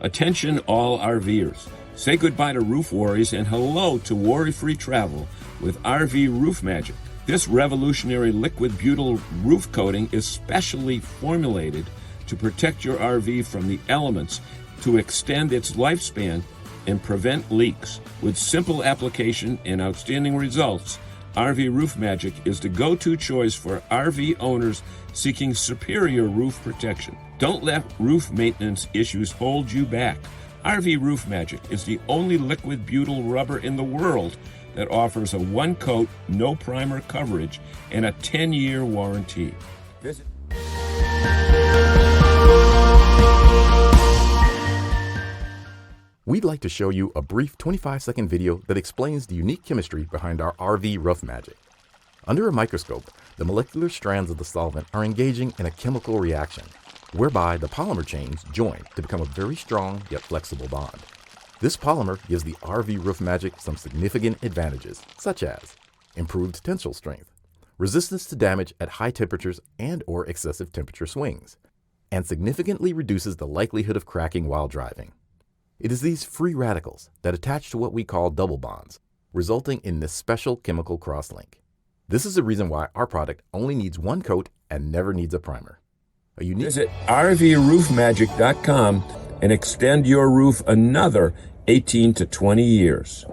Attention all RVers. Say goodbye to roof worries and hello to worry-free travel with RV Roof Magic. This revolutionary liquid butyl roof coating is specially formulated to protect your RV from the elements, to extend its lifespan and prevent leaks. With simple application and outstanding results, RV Roof Magic is the go-to choice for RV owners seeking superior roof protection. Don't let roof maintenance issues hold you back. RV Roof Magic is the only liquid butyl rubber in the world that offers a one-coat, no primer coverage and a 10-year warranty. Visit. We'd like to show you a brief 25-second video that explains the unique chemistry behind our RV Roof Magic. Under a microscope, the molecular strands of the solvent are engaging in a chemical reaction, whereby the polymer chains join to become a very strong yet flexible bond. This polymer gives the RV Roof Magic some significant advantages, such as improved tensile strength, resistance to damage at high temperatures and/or excessive temperature swings, and significantly reduces the likelihood of cracking while driving. It is these free radicals that attach to what we call double bonds, resulting in this special chemical crosslink. This is the reason why our product only needs one coat and never needs a primer. Visit rvroofmagic.com and extend your roof another 18 to 20 years.